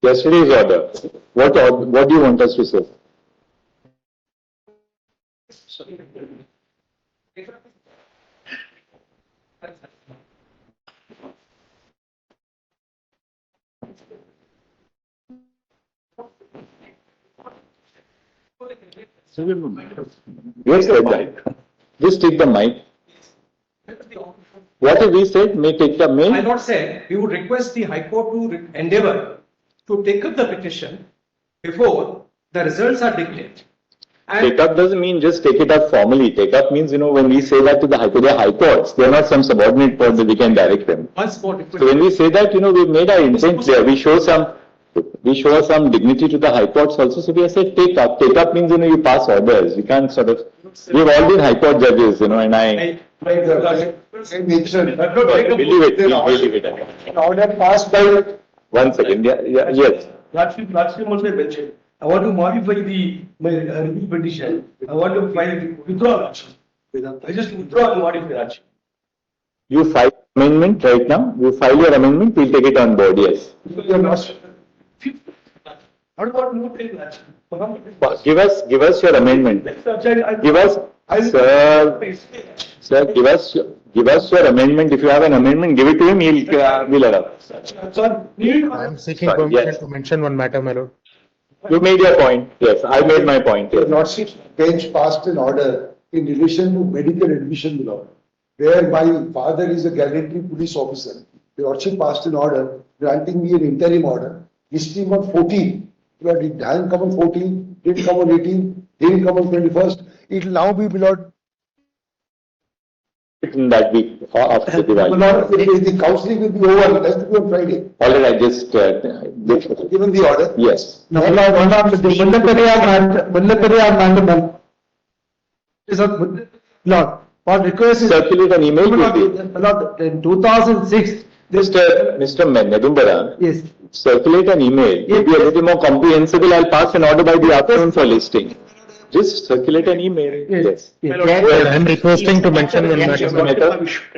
Yesterday's order. What do you want us to say? Yes, sir. Just take the mic. What have we said? May take the mail? I not said we would request the High Court to endeavour to take up the petition before the results are declared. And Take up doesn't mean just take it up formally. Take up means, when we say that to the High Court, they are High Courts. They are not some subordinate court that we can direct them. once more, So when we say that, we've made our intent clear. We show some dignity to the High Courts also. So we have said take up. Take up means, you pass orders. You can't sort of, we've all been High Court judges, and I believe it. Order passed by. 1 second. Yes. Last week also I mentioned, I want to modify the review petition. I want to withdraw action. I just withdraw and modify action. You file amendment right now. You file your amendment. We'll take it on board. Yes. You are not. How about no take action? Give us your amendment. Give us, sir. Give us your amendment. If you have an amendment, give it to him. We'll allow. I am seeking permission to mention one matter, my lord. You made your point. Yes, I made my point. The Yes. Lordship bench passed an order in relation to medical admission law, where my father is a gallantry police officer. The Lordship passed an order granting me an interim order, listing on 14. But it hadn't come on 14, didn't come on 18, didn't come on 21st. It will now be, Lord. In that week after the Diwali. The counselling will be over. It has to be on Friday. All right, I just Given the order. yes. Lord, what request is Circulate an email. Lord, in 2006, Mr. Nedumbara. yes, Circulate an email. It will be a little more comprehensible. I'll pass an order by the afternoon for listing. Just circulate an email. yes. I am requesting to mention one matter.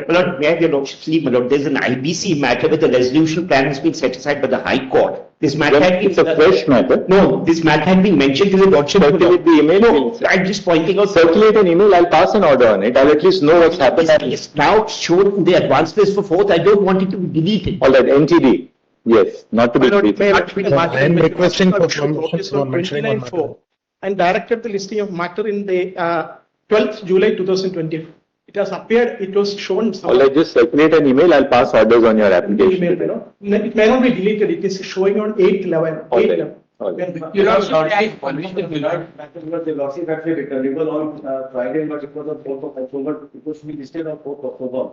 Lord, where your lordship sleep, my lord, there's an IBC matter where the resolution plan has been set aside by the High Court. This matter had been, It's a fresh matter. no, this matter had been mentioned to the lordship. Circulate the email. No, I'm just pointing out. Circulate an email. I'll pass an order on it. I'll at least know what's happened. It's now shown in the advance list for 4th. I don't want it to be deleted. All right, NTD. Yes, not to be deleted. I am requesting for permission for mentioning one matter. And directed the listing of matter in the 12th July 2020. It has appeared, it was shown. All right, just circulate an email. I'll pass orders on your application. It may not be deleted. It is showing on 8th level. All right. All right. You know, The lordship actually returnable on Friday, but it was on 4th of October. It was to be listed on 4th of October.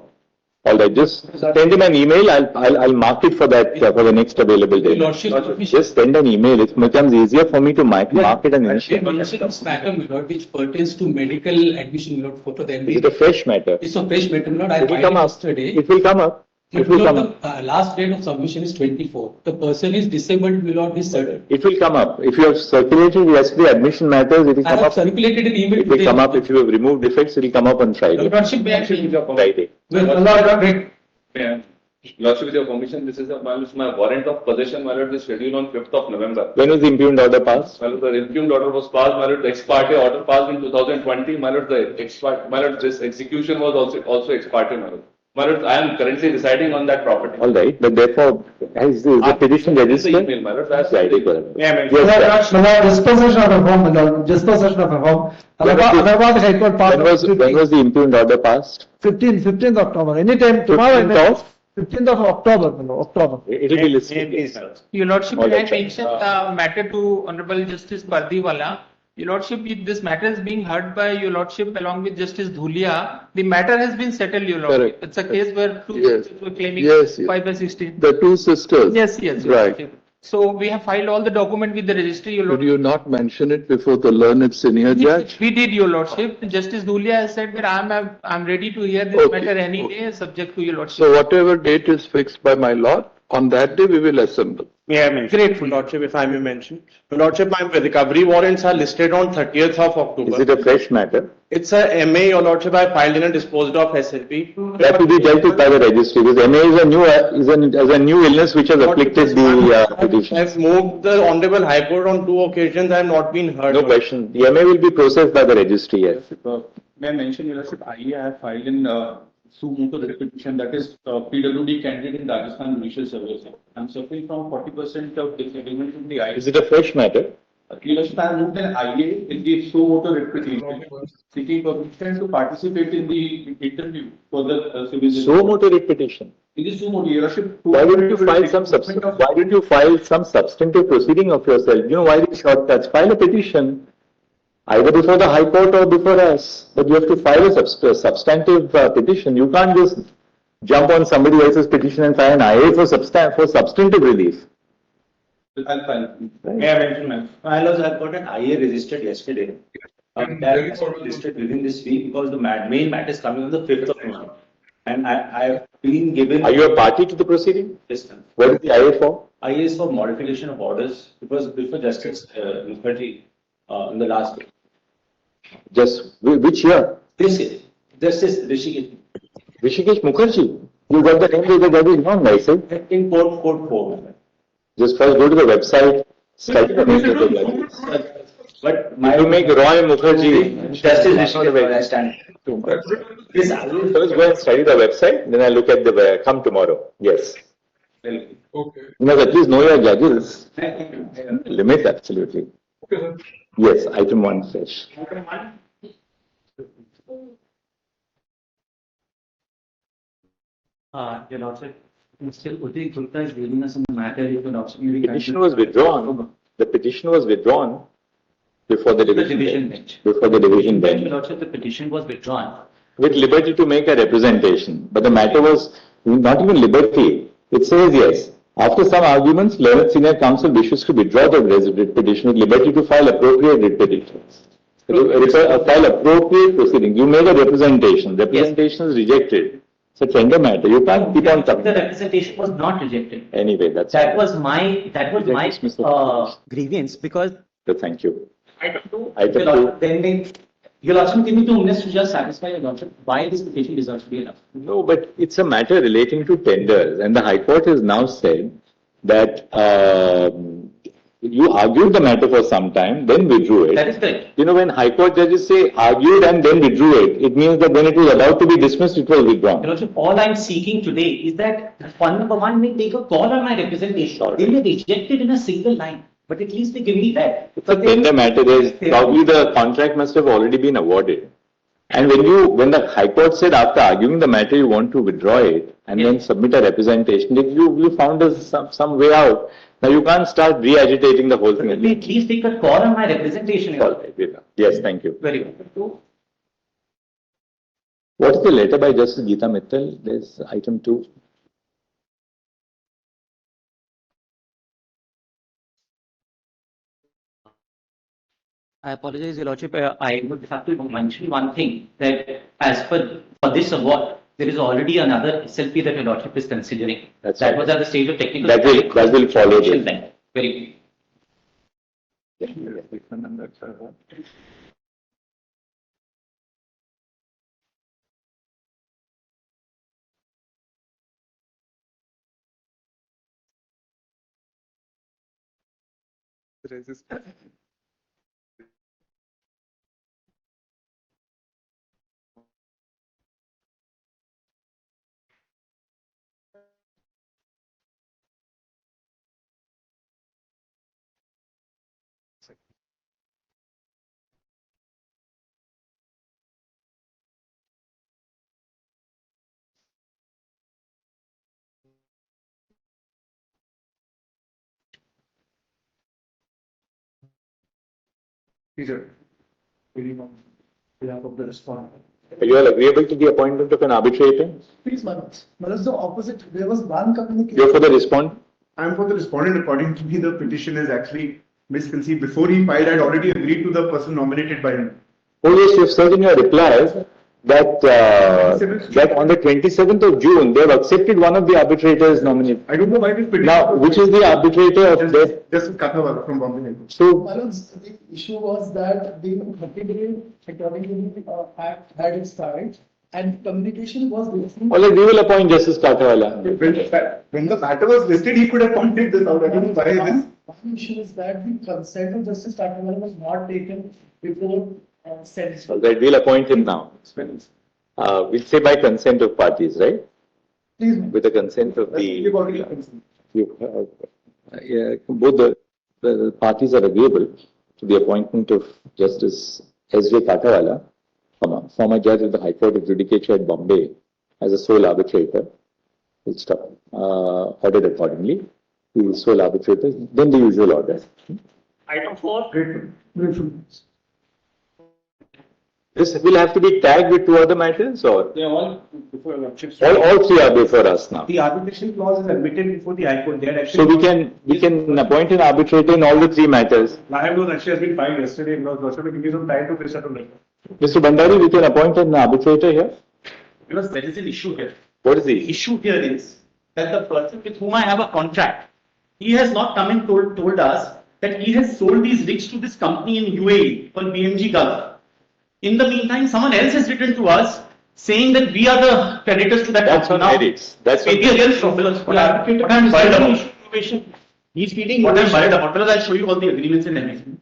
All right, just send him an email. I'll mark it for that for the next available day. Just send an email. It becomes easier for me to mark it and initiate. this matter, my lord, which pertains to medical admission, my lord, for the Is it a fresh matter? It's a fresh matter, my lord. I It will come filed up. yesterday. It will come up. It will come up. The last date of submission is 24. The person is disabled, my lord, is certain. It will come up. If you have circulated yesterday admission matters, it will I come have up. circulated an email. It will come up. If you have removed defects, it will come up on Friday. Lordship may actually. Friday. Lordship, with your permission, this is my warrant of possession, my lord, is scheduled on 5th of November. When was the impugned order passed? My lord, the impugned order was passed, my lord, the ex parte order passed in 2020, my lord, this execution was also ex parte, my lord. My lord, I am currently residing on that property. All right, but therefore, is the petition This is the registered? email, my lord, that's Friday. Yeah, Yes, sir. Disposition of a home, my lord, disposition of a home. When was the impugned order passed? 15th October, anytime tomorrow. 15th of October, my lord, October. It will be listed. Your Lordship, All may I right, mention the matter to Honorable Justice Pardiwala? Your Lordship, this matter is being heard by Your Lordship along with Justice Dhulia. The matter has been settled, Your Lordship. Correct. It's a case where two Yes. sisters were claiming Yes, yes. 5/16. The two sisters. Yes, Your Right. Lordship. So we have filed all the document with the registry, Your Could Lordship. you not mention it before the learned senior judge? We did, Your Lordship. Justice Dhulia has said that I'm ready to hear this Okay, matter any okay. day, subject to Your Lordship. So whatever date is fixed by my lord, On that day, we will assemble. May I mention? Grateful, Lordship, if I may mention. Lordship, my recovery warrants are listed on 30th of October. Is it a fresh matter? It's a MA, Your Lordship, I filed in and disposed of SLP. That will be dealt with by the registry, because MA is a new illness which has afflicted the petition. I've moved the Honorable High Court on 2 occasions, I have not been heard. No question. The MA will be processed by the registry, yes. May I mention, Your Lordship, I have filed in suo motu petition, that is PWD candidate in Rajasthan Judicial Service. I'm suffering from 40% of disagreement in the IA. Is it a fresh matter? Your Lordship, I moved an IA in the suo motu petition, seeking permission to participate in the interview for the civil. Suo motu petition. In the suo motu, Your Lordship. Why don't you file some substantive proceeding of yourself? You know, why these shortcuts? File a petition, either before the High Court or before us. But you have to file a substantive petition. You can't just jump on somebody else's petition and file an IA for substantive relief. I'll file. May I mention, ma'am? My lords, I've got an IA registered yesterday. That is listed within this week because the main matter is coming on the 5th of March. And I've been given. Are you a party to the proceeding? Yes, ma'am. What is the IA for? IA is for modification of orders. It was before Justice Mukherjee in the last day. Just which year? This year, Justice Rishikesh. Rishikesh Mukherjee. You got the name of the judge wrong, I said. In court 4. Just first go to the website, study the name of the judge. But my. You make Roy Mukherjee. Justice Rishikesh, I stand. This First go and study the website, then I look at the, come tomorrow. Yes. Okay. You must at least know your judges. Limit, absolutely. Okay, sir. Yes, item 1 fresh. Your Lordship, Mr. Uday Gupta is leading us on the matter. Your Lordship, The petition was withdrawn. The petition was withdrawn before the division bench. Before the division bench. Your Lordship, the petition was withdrawn. With liberty to make a representation. But the matter was not even liberty. It says yes. After some arguments, learned senior counsel wishes to withdraw the writ petition with liberty to file appropriate writ petitions. File appropriate proceeding. You made a representation. Representation is rejected. It's a tender matter. You can't keep on coming. The representation was not rejected. Anyway, that's that was my grievance because. So thank you. Item 2. Item 2. Your Lordship, give me 2 minutes to just satisfy your Lordship why this petition deserves to be allowed. No, but it's a matter relating to tenders, and the High Court has now said that you argued the matter for some time, then withdrew it. That is correct. You know, when High Court judges say argued and then withdrew it, it means that when it was about to be dismissed, it was withdrawn. Your Lordship, all I'm seeking today is that fund number 1 may take a call on my representation. They may reject it in a single line. But at least they give me that. It's a tender matter. Probably the contract must have already been awarded. And when the High Court said after arguing the matter you want to withdraw it and then submit a representation, you found some way out. Now you can't start re-agitating the whole thing. At least they could call on my representation. Yes, thank you. Very good. What is the letter by Justice Geeta Mittal? There's item 2. I apologize, Your Lordship. I would have to mention one thing that as for this award, there is already another SLP that Your Lordship is considering. That's that right. was at the stage of technical. That will follow this. Very good. Peter, on behalf of the respondent. Are you all agreeable to the appointment of an arbitrator? Please, Manoj. Manoj, the opposite. There was one communication. You're for the respondent? I'm for the respondent. According to me, the petition is actually misconceived. Before he filed, I had already agreed to the person nominated by him. Oh yes, you've said in your replies that on the 27th of June, they have accepted one of the arbitrators nominated. I don't know why this petition. Now, which is the arbitrator of that? Justice Katawala from Bombay. So, The issue was that the 30 days, according to the act, had expired and communication was listening. all right, we will appoint Justice Katawala. When the matter was listed, he could have pointed this out. I don't know why this. One issue is that the consent of Justice Chandrachud was not taken before sentencing. All right, we'll appoint him now. We'll say by consent of parties, right? Please, With the consent of We've already both the parties are agreeable to the appointment of Justice S.J. Katawala, former judge of the High Court of Judicature at Bombay, as a sole arbitrator. We'll stop. Ordered accordingly. The sole arbitrator, then the usual order. Item 4. grateful. This will have to be tagged with two other matters, or They are all before your lordships. all three are before us now. The arbitration clause is admitted before the High Court. They had So actually. we can appoint an arbitrator in all the three matters. Lion was actually has been filed yesterday. Because Joshua will give you some time to finish up on that. Mr. Bandari, we can appoint an arbitrator here. Because there is an issue here. What is the The issue here is that the person with whom I have a contract, he has not come and told us that he has sold these rigs to this company in UAE called BMG Gulf. In the meantime, someone else has written to us saying that we are the creditors to that That's on company. merits. That's on Maybe a real problem. What I'm worried about. He's feeding. What I'm worried about, because I'll show you all the agreements and everything.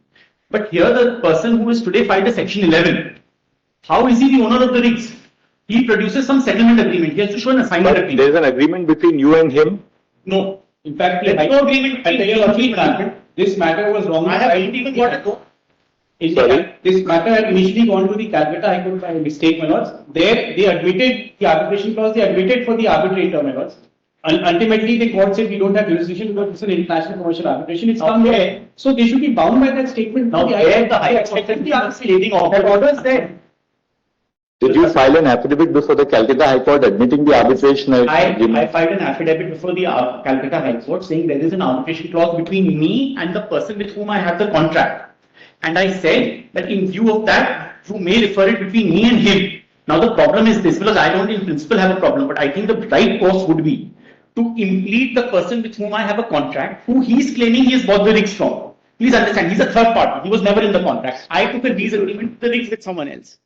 But here the person who is today filed a section 11, how is he the owner of the rigs? He produces some settlement agreement. He has to show an assignment But agreement. there is an agreement between you and him. No. In fact, There's no agreement. I tell you what happened. This matter was wrongly. I have filed. not even got a go. Sorry? This matter had initially gone to the Calcutta High Court by mistake, my lords. There, they admitted the arbitration clause, they admitted for the arbitrator, my lords. And ultimately, the court said we don't have jurisdiction because it's an international commercial arbitration. It's come here. So they should be bound by that statement. Now, there the High Court said the stating of That order is there. Did you file an affidavit before the Calcutta High Court admitting the arbitration I agreement? filed an affidavit before the Calcutta High Court saying there is an arbitration clause between me and the person with whom I have the contract. And I said that in view of that, you may refer it between me and him. Now the problem is this, because I don't in principle have a problem, but I think the right course would be to implead the person with whom I have a contract, who he is claiming he has bought the rigs from. Please understand, he's a third party. He was never in the contract. I took a lease agreement with the rigs with someone else.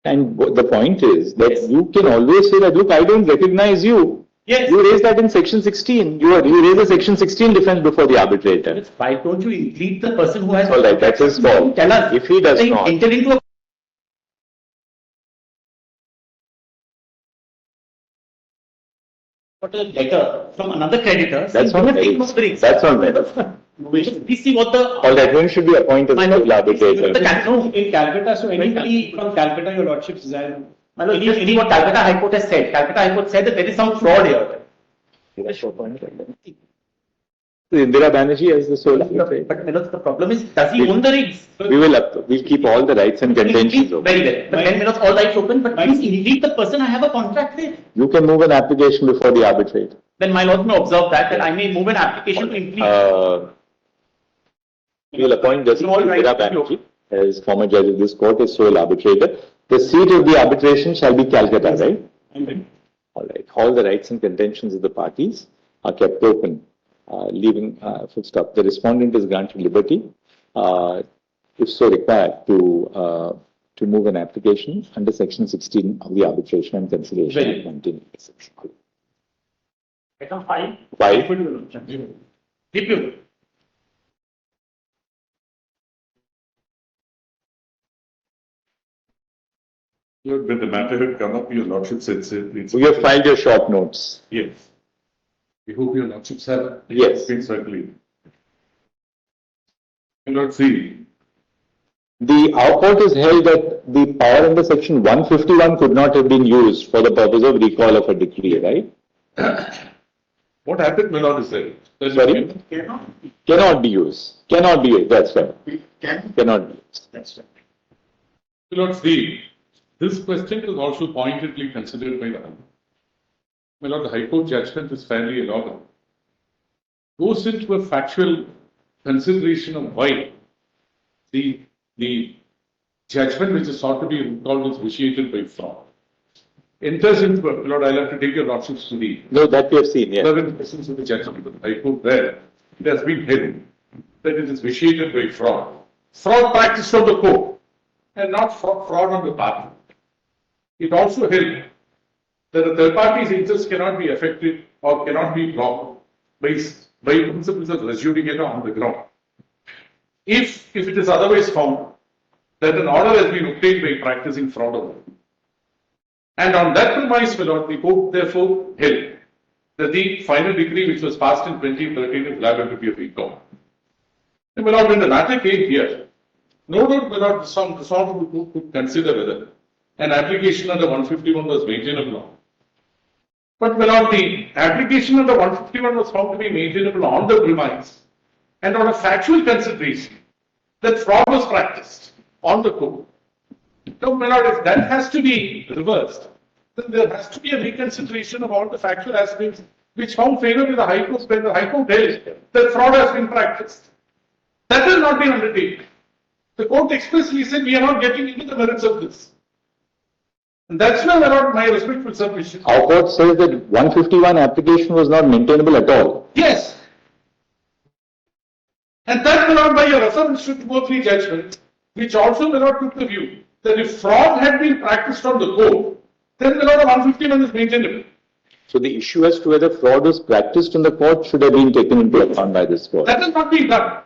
And the point is that you can always say that, look, I don't recognize you. Yes. You raised that in section 16. You raised a section 16 defense before the arbitrator. Why don't you implead the person who has... All right, that's his fault. Tell us. If he does They not. enter into a letter from another creditor. That's saying, on "You have taken merits. over the rigs." That's on merits. Please see what the... All right, when should we appoint a civil arbitrator? No, In Calcutta, so anybody from Calcutta, your lordships desire. any what Calcutta High Court has said. Calcutta High Court said that there is some fraud here. Indira Banerjee as the sole arbitrator. But Manoj, the problem is, does he own the rigs? We'll keep all the rights and contentions open. Very well. But then Manoj, all rights open, but please implead the person I have a contract with. You can move an application before the arbitrator. Then my lord may observe that I may move an application to implead. We'll appoint Justice Indira Banerjee as former judge of this court as sole arbitrator. The seat of the arbitration shall be Calcutta, right? All right. All the rights and contentions of the parties are kept open, leaving full stop. The respondent is granted liberty, if so required, to move an application under section 16 of the arbitration and conciliation act 1986. Item 5. Five. Deputy. When the matter had come up, your lordship said, it's. We have filed your short notes. Yes. We hope your lordships have. Yes. Been circulated. Lord C. Our court has held that the power under section 151 could not have been used for the purpose of recall of a decree, right? What happened, my lord, is said? Sorry? Cannot be used. Cannot be used. That's right. Cannot be used. That's right. Lord C. This question is also pointedly considered by the High Court. My lord, the High Court judgment is fairly elaborate. Goes into a factual consideration of why the judgment which is sought to be recalled is vitiated by fraud. Enters into, Lord, I'll have to take your lordships to the No, that we have seen, yes. 11 persons of the judgment of the High Court where it has been held that it is vitiated by fraud. Fraud practiced on the court and not fraud on the party. It also held that a third party's interest cannot be affected or cannot be blocked by principles of res judicata on the ground. If it is otherwise found that an order has been obtained by practicing fraud on it. And on that premise, my lord, the court therefore held that the final decree which was passed in 2013 is liable to be recalled. And my lord, when the matter came here, no doubt, my lord, this honorable court could consider whether an application under 151 was maintainable. But my lord, the application under 151 was found to be maintainable on the premise and on a factual consideration that fraud was practiced on the court. So, my lord, if that has to be reversed, then there has to be a reconsideration of all the factual aspects which found favor with the High Court when the High Court held that fraud has been practiced. That has not been undertaken. The court expressly said we are not getting into the merits of this. And that's why, my lord, my respectful submission. Our court says that 151 application was not maintainable at all. Yes. And that, my lord, by your reference to 203 judgment, which also, my lord, took the view that if fraud had been practiced on the court, then, my lord, 151 is maintainable. So the issue as to whether fraud was practiced in the court should have been taken into account by this court. That has not been done.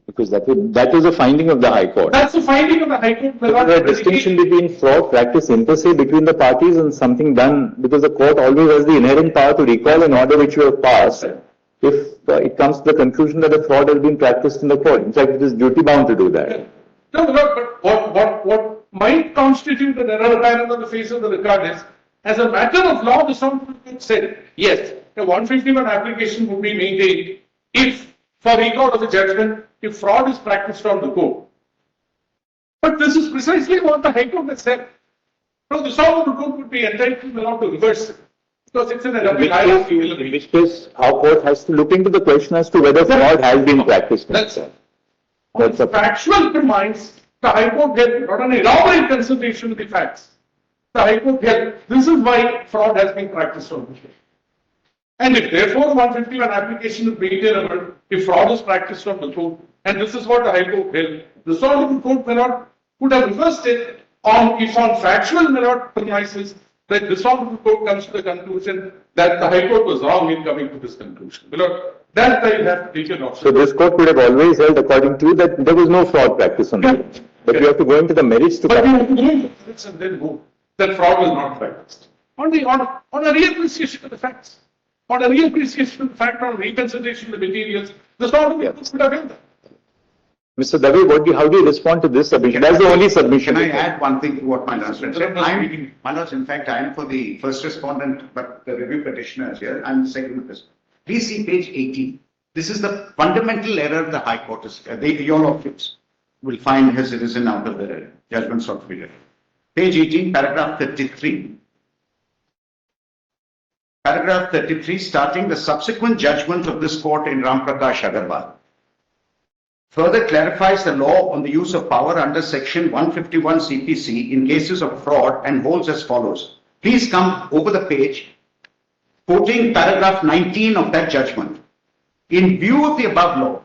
Because that was a finding of the High Court. That's the finding of the High Court. There is a distinction between fraud practice inter se between the parties and something done, because the court always has the inherent power to recall an order which you have passed if it comes to the conclusion that a fraud has been practiced in the court. In fact, it is duty bound to do that. No, but what might constitute an error apparent on the face of the record is, as a matter of law, the Supreme Court said, yes, a 151 application would be maintained if, for recall of a judgment, if fraud is practiced on the court. But this is precisely what the High Court has said. So the Supreme Court would be entitled to reverse it. Because it's an error. In which case, our court has to look into the question as to whether fraud has been practiced. That's a factual premise. The High Court held, not an elaborate consideration of the facts. The High Court held, this is why fraud has been practiced on the court. And if therefore 151 application is maintainable, if fraud is practiced on the court, and this is what the High Court held, the Supreme Court could have reversed it on factual premises that the Supreme Court comes to the conclusion that the High Court was wrong in coming to this conclusion. That I have taken off. So this court could have always held, according to you, that there was no fraud practice on the court. But you have to go into the merits to. But you have to go into the merits and then go that fraud was not practiced. On a real appreciation of the facts. On a real appreciation of the fact, on reconsideration of the materials, the Supreme Court could have held that. Mr. Dave, how do you respond to this submission? That's the only submission. Can I add one thing to what my last friend said? In fact, I am for the first respondent, but the review petitioner is here. I'm the second of this. Please see page 18. This is the fundamental error the High Court is. Your lordships will find his citizen out of the judgment sought to be read. Page 18, paragraph 33. Paragraph 33, starting the subsequent judgment of this court in Ram Prakash Agarwal. Further clarifies the law on the use of power under section 151 CPC in cases of fraud and holds as follows. Please come over the page, quoting paragraph 19 of that judgment. In view of the above law,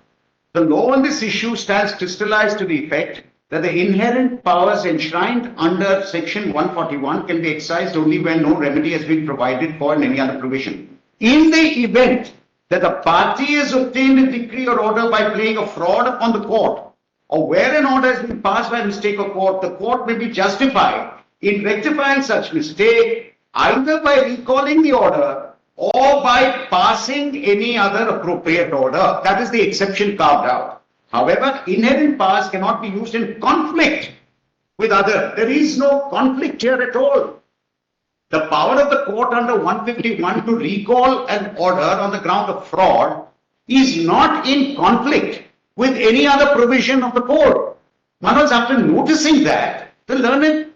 the law on this issue stands crystallized to the effect that the inherent powers enshrined under section 141 can be exercised only when no remedy has been provided for in any other provision. In the event that the party has obtained a decree or order by playing a fraud upon the court, or where an order has been passed by mistake of court, the court may be justified in rectifying such mistake either by recalling the order or by passing any other appropriate order. That is the exception carved out. However, inherent powers cannot be used in conflict with other. There is no conflict here at all. The power of the court under 151 to recall an order on the ground of fraud is not in conflict with any other provision of the code. Manoj, after noticing that, the learned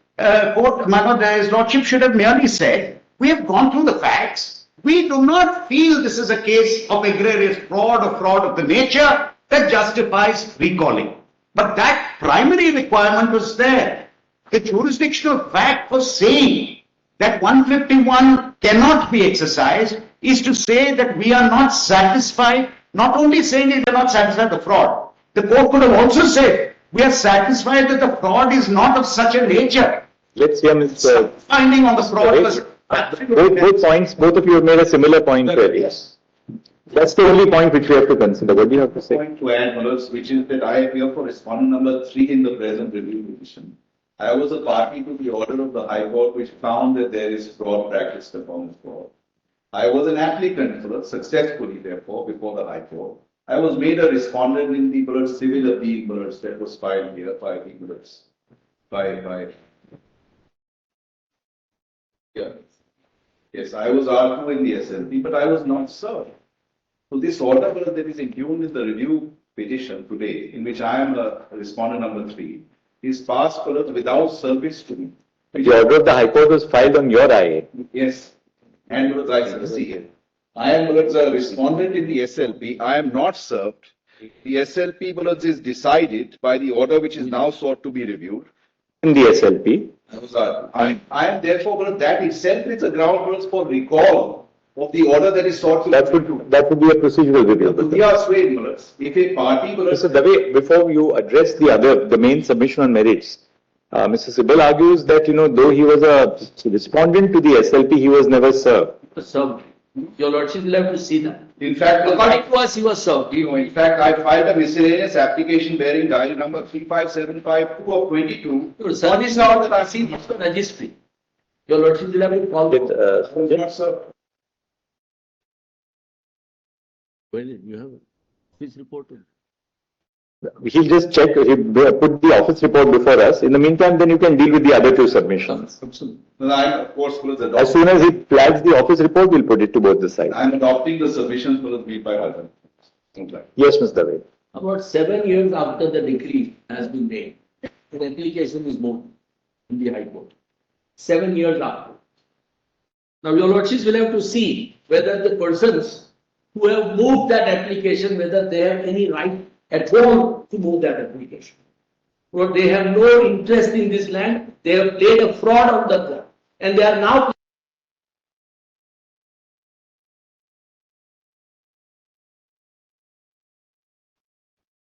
court, Manoj, his lordship should have merely said, we have gone through the facts. We do not feel this is a case of egregious fraud or fraud of the nature that justifies recalling. But that primary requirement was there. The jurisdictional fact for saying that 151 cannot be exercised is to say that we are not satisfied, not only saying that we are not satisfied with the fraud. The court could have also said, we are satisfied that the fraud is not of such a nature. Let's hear Mr. Finding on the fraud was Both points, both of you have made a similar point there. Yes. That's the only point which we have to consider. What do you have to say? Point to add, Manoj, which is that I appear for respondent number 3 in the present review petition. I was a party to the order of the High Court which found that there is fraud practiced upon the fraud. I was an applicant successfully, therefore, before the High Court. I was made a respondent in the civil appeal that was filed here Yes, I was arguing the SLP, but I was not served. So this order that is impugned in the review petition today, in which I am a respondent number 3, is passed without service to me. The order of the High Court was filed on your IA. Yes, and I see it. I am a respondent in the SLP. I am not served. The SLP is decided by the order which is now sought to be reviewed. In the SLP. I am therefore, that itself is a ground for recall of the order that is sought to. That would be a procedural review. If a party. Mr. Dave, before you address the main submission on merits, Mr. Sibal argues that, though he was a respondent to the SLP, he was never served. Served. Your Lordship will have to see that. In fact, according to us, he was served. In fact, I filed a miscellaneous application bearing diary number 35752 of 22. Your service now that I see the registry. Your Lordship will have to call. Well, you have his report. He'll just check, he'll put the office report before us. In the meantime, then you can deal with the other two submissions. Absolutely. I, of course, as soon as he flags the office report, we'll put it to both the sides. I am adopting the submissions for the made by husband. Yes, Mr. Dave. About 7 years after the decree has been made, an application is moved in the High Court. 7 years after. Now, your Lordships will have to see whether the persons who have moved that application, whether they have any right at all to move that application. But they have no interest in this land. They have played a fraud on the court. And they are now.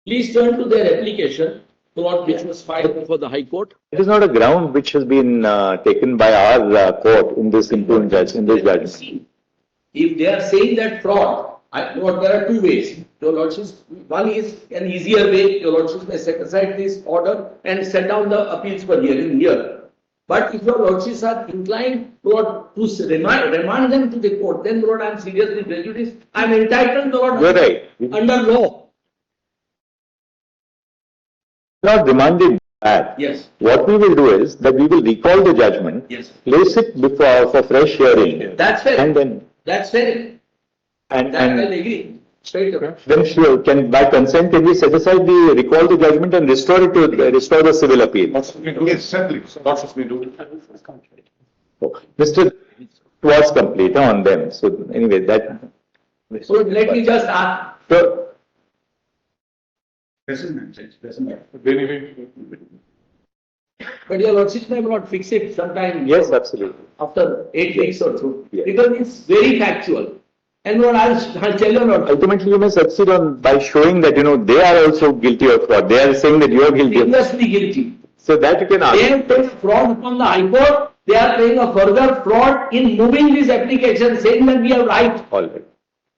Please turn to their application, which was filed before the High Court. It is not a ground which has been taken by our court in this judgment. If they are saying that fraud, there are two ways. Your Lordships, one is an easier way. Your Lordships may set aside this order and set down the appeals for hearing here. But if your Lordships are inclined to remand them to the court, then Lord, I am seriously prejudiced. I am entitled, Lord, under law. Not remanded back. Yes. What we will do is that we will recall the judgment, place it before for fresh hearing. That's fair. And then. That's fair. And I'll agree. Straight away. Then sure, by consent, can we set aside recall the judgment and restore the civil appeal? Yes, certainly. That's we do. Mr. It was complete on them. So anyway, that. So let me just ask. So, but your Lordship may not fix it sometime. Yes, absolutely. After 8 weeks or so. Yes. Because it's very factual. And Lord, I'll tell you, Lord. Ultimately, you may succeed by showing that, they are also guilty of fraud. They are saying that you are guilty. Seriously guilty. So that you can argue. They have played fraud upon the High Court. They are playing a further fraud in moving this application, saying that we have right. All right.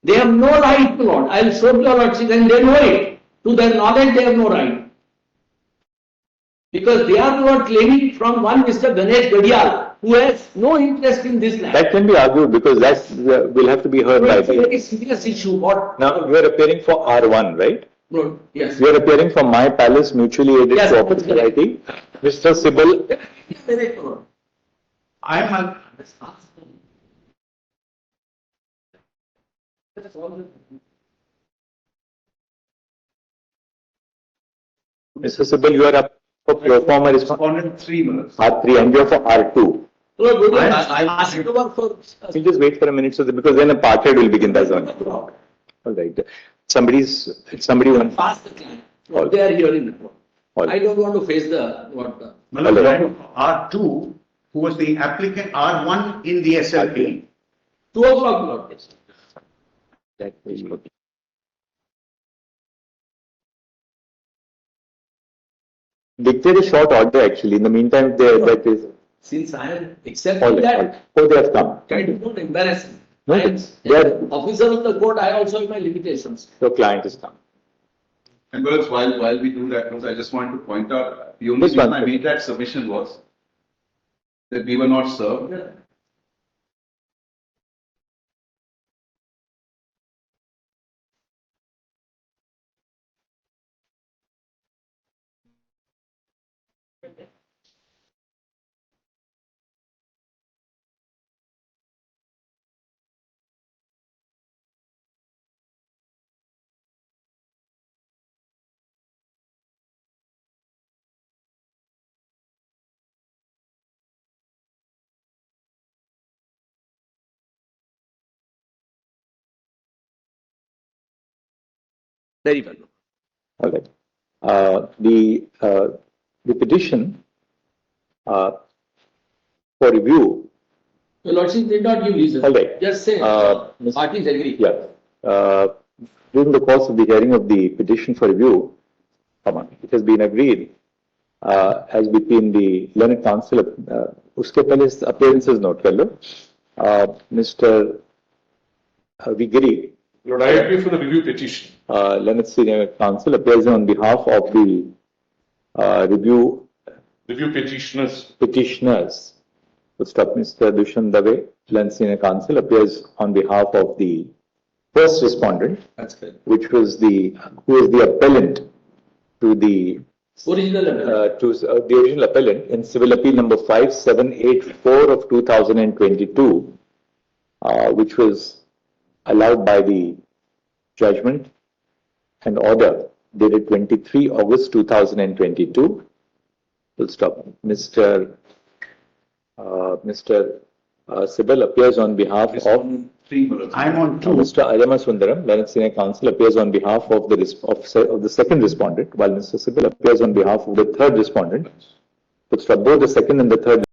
They have no right, Lord. I will show your Lordship, and they know it. To their knowledge, they have no right. Because they are not claiming from one Mr. Ganesh Gadial, who has no interest in this land. That can be argued because that will have to be heard by It's a very serious issue. What? Now, you are appearing for R1, right? No, yes. You are appearing for My Palace Mutually Aided Cooperative Society. Mr. Sibal. I am Mr. Sibal, you are up for your former respondent 3 minutes. R3 and you are for R2. I'm asking to work for. You just wait for a minute because then a parted will begin. That's on. All right. Somebody wants. Pass the client. They are hearing the court. I don't want to face the, R2, who was the applicant, R1 in the SLP. 2 o'clock, Lord. Dictate a short order actually. In the meantime, that is. Since I am All accepting right, all right. that, Oh, they have come. kind of not embarrass me. No, I am they are, an officer of the court, I also have my limitations. your client has come. And Burns, while we do that, I just want to point out, the only This reason one. I made that submission was that we were not served. Very well. All right. The petition for review. Your Lordship did not give reason. All right. Just say, Miss- parties agree. Yeah. During the course of the hearing of the petition for review, it has been agreed as between the learned counsel. Uske pehle appearances note kar lo. Mr. Vigiri. Lord, I appear for the review petition. Learned Senior Counsel appears on behalf of the review petitioners. So stop Mr. Dushan Dave, Learned Senior Counsel appears on behalf of the first respondent, That's correct. who is the appellant to the Original appellant. the original appellant in civil appeal number 5784 of 2022, which was allowed by the judgment and order dated 23 August 2022. Full stop. Mr. Sibel appears on behalf of. I'm on 2. Mr. Arama Sundaram, Learned Senior Counsel, appears on behalf of the second respondent, while Mr. Sibel appears on behalf of the third respondent. Full stop. Both the second and the third